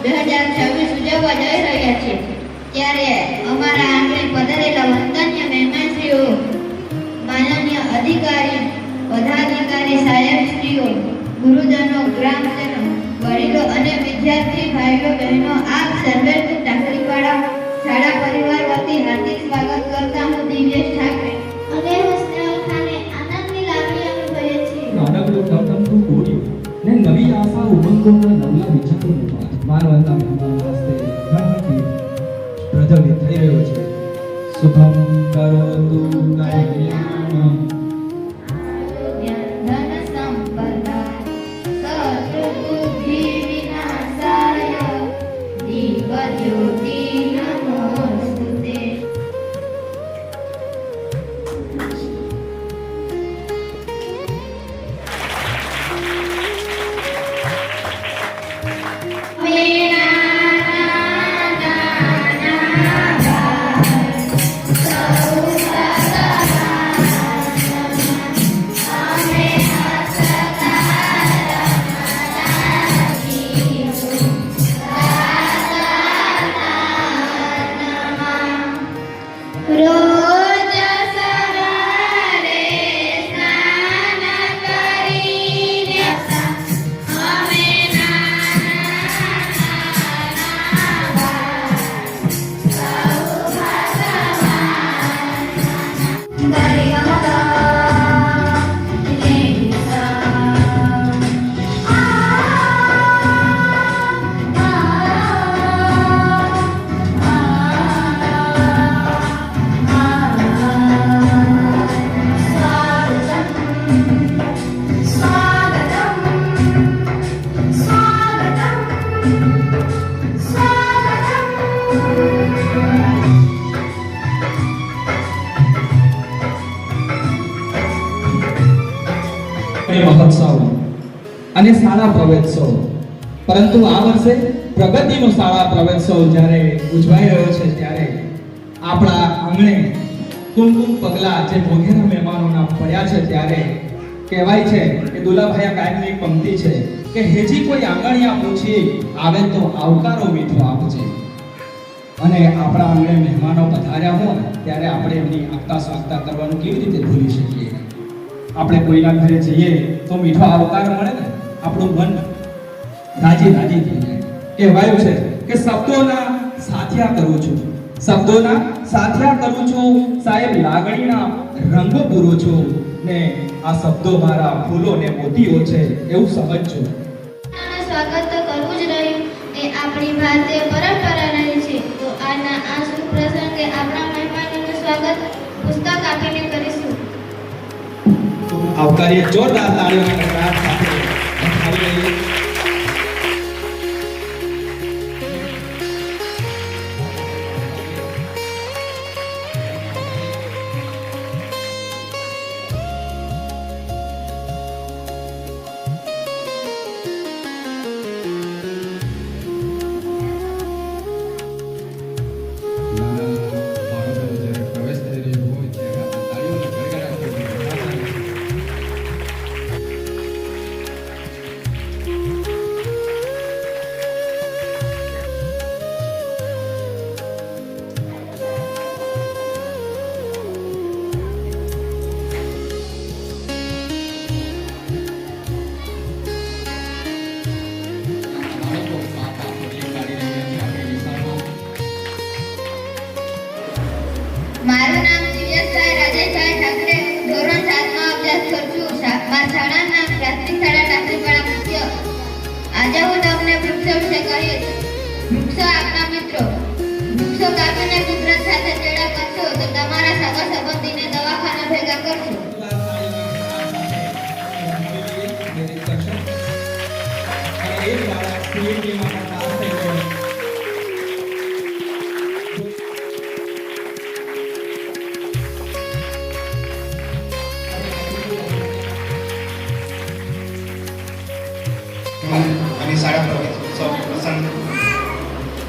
2026 ઉજવવા જઈ રહ્યા છીએ, ત્યારે અમારા આંગણે પધારેલા વંદનીય મહેમાનશ્રીઓ, માનનીય અધિકારી, પદાધિકારી, સાહેબશ્રીઓ, ગુરુજનો, ગ્રામજનો, વડીલો અને વિદ્યાર્થી ભાઈઓ બહેનો, આપ સર્વે ટાકરીવાળા શાળા પરિવાર વતી હાર્દિક સ્વાગત કરતા હું દિવ્યેશ ઠાકરે અને હું સ્નેહલ ખાને આનંદની લાગણી અનુભવીએ છીએ. નાનકડું ધમધમતું ગોળ્યું ને નવી આશા ઉમંગોના નવલા વિચારોનું માનવતા મહેમાન હસ્તે ઘણથી પ્રજ્વલિત થઈ રહ્યો છે. શુભમ કરોતુ કલ્યાણમ ધન સંપદા સત્બુદ્ધિ વિનાશાય દીપજ્યોતિ નમોસ્તુતે. રોજ સવારે સ્નાન કરીને અમે મહોત્સવ અને શાળા પ્રવેશોત્સવ, પરંતુ આ વર્ષે પ્રગતિનો શાળા પ્રવેશોત્સવ જ્યારે ઉજવાઈ રહ્યો છે, ત્યારે આપણા આંગણે કુમકુમ પગલા જે મોઘેરા મહેમાનોના પડ્યા છે, ત્યારે કહેવાય છે કે દુલાભાઈ કાયમની પંક્તિ છે કે હેજી કોઈ આંગણિયા પૂછી આવે તો આવકારો મીઠો આપજે. અને આપણા આંગણે મહેમાનો પધાર્યા હોય ત્યારે આપણે એમની આગતા સ્વાગતા કરવાનું કેવી રીતે ભૂલી શકીએ? આપણે કોઈના ઘરે જઈએ તો મીઠો આવકાર મળે ને, આપણું મન રાજી રાજી થઈ જાય. કહેવાયું છે કે શબ્દોના સાથિયા કરું છું, શબ્દોના સાથિયા કરું છું, સાહેબ લાગણીના રંગો પૂરું છું, ને આ શબ્દો મારા ફૂલો ને મોતીઓ છે એવું સમજજો. સ્વાગત તો કરવું જ રહ્યું, એ આપણી ભારતીય પરંપરા રહી છે. તો આના આ શુભ પ્રસંગે આપણા મહેમાનોનું સ્વાગત પુસ્તક આપીને કરીશું. આવકારીએ જોરદાર તાળીઓના ગણગણાટ સાથે વધાવી લઈએ. મારું નામ દિવ્યેશભાઈ રાજેશભાઈ ઠાકરે, ધોરણ 7 માં અભ્યાસ કરું છું. મારા શાળાના પ્રાથમિક શાળા ટાકરીવાળા મુખ્ય. આજે હું તમને વૃક્ષો વિશે કહીશ. વૃક્ષો આપના મિત્રો. વૃક્ષો કાપીને કુદરત સાથે ચેડા કરશો તો તમારા સગા સંબંધીને દવાખાના ભેગા કરશો. અને શાળા પ્રવેશોત્સવ પ્રસંગ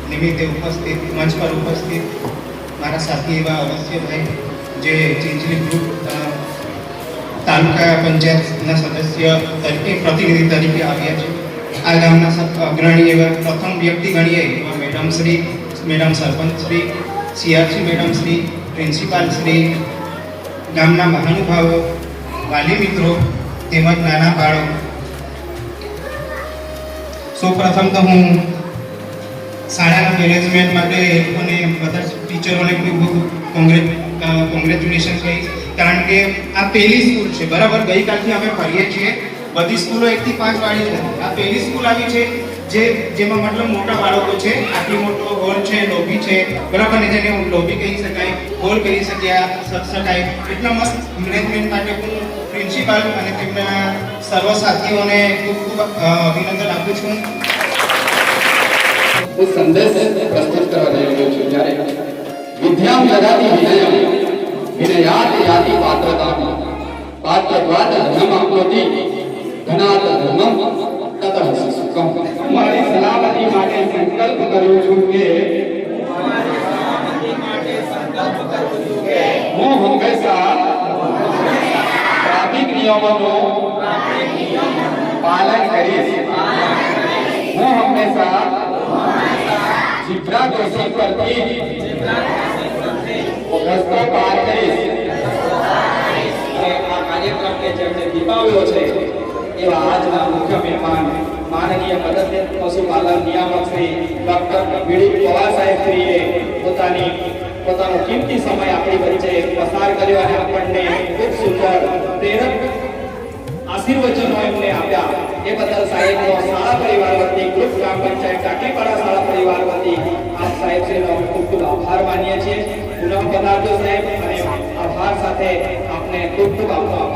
નિમિત્તે ઉપસ્થિત, મંચ પર ઉપસ્થિત મારા સાથી એવા અવશ્યભાઈ, જે ચીંચલી ગ્રુપ તાલુકા પંચાયતના સદસ્ય તરીકે પ્રતિનિધિ તરીકે આવ્યા છે, આ ગામના અગ્રણી એવા પ્રથમ વ્યક્તિ ગણીએ એવા madam sarpanch Shri CRC madam Shri principal Shri, ગામના મહાનુભાવો, વાલી મિત્રો તેમજ નાના બાળકો, સૌપ્રથમ તો હું શાળાના મેનેજમેન્ટ માટે અને બધા ટીચરોને ખૂબ કોંગ્રેચ્યુલેશન કહીશ, કારણ કે આ પહેલી સ્કૂલ છે બરાબર. ગઈકાલથી અમે ફરીએ છીએ, બધી સ્કૂલો 1 થી 5 વાળી છે. આ પહેલી સ્કૂલ આવી છે જેમાં મતલબ મોટા બાળકો છે, આટલી મોટો હોલ છે, લોબી છે બરાબર, ને જેને લોબી કહી શકાય, હોલ કહી શકાય, એટલા મસ્ત મેનેજમેન્ટ માટે હું પ્રિન્સિપાલ અને તેમના સર્વ સાથીઓને ખૂબ ખૂબ અભિનંદન આપું છું. હું સંદેશ પ્રસ્તુત કરવા જઈ રહ્યો છું. જ્યારે વિદ્યામ જગાતી વિનયમ વિનયાત યાતિ પાત્રતામ પાત્રદ્વાદ ધર્મ આપનોતિ ધનાત ધર્મમ તતઃ સુખમ. મારી સલામતી માટે સંકલ્પ કરું છું કે હું હંમેશા ટ્રાફિક નિયમોનું પાલન કરીશ. હું હંમેશા ઝીબ્રા ક્રોસિંગ પરથી રસ્તો પાર કરીશ. અને આ કાર્યક્રમને જેમણે દીપાવ્યો છે એવા આજના મુખ્ય મહેમાન માનનીય મદદનીશ પશુપાલન નિયામક શ્રી ડોક્ટર બીડી પવાર સાહેબ શ્રીએ પોતાનો કિંમતી સમય આપણી વચ્ચે પસાર કર્યો અને આપણને ખૂબ સુંદર પ્રેરક આશીર્વચનો એમને આપ્યા. એ બદલ સાહેબનો શાળા પરિવાર વતી, ગ્રુપ ગ્રામ પંચાયત કાકીપાડા શાળા પરિવાર વતી આપ સાહેબશ્રીનો ખૂબ ખૂબ આભાર માનીએ છીએ. પુનઃ પધારજો સાહેબ, અને આભાર સાથે આપને ખૂબ ખૂબ આભાર.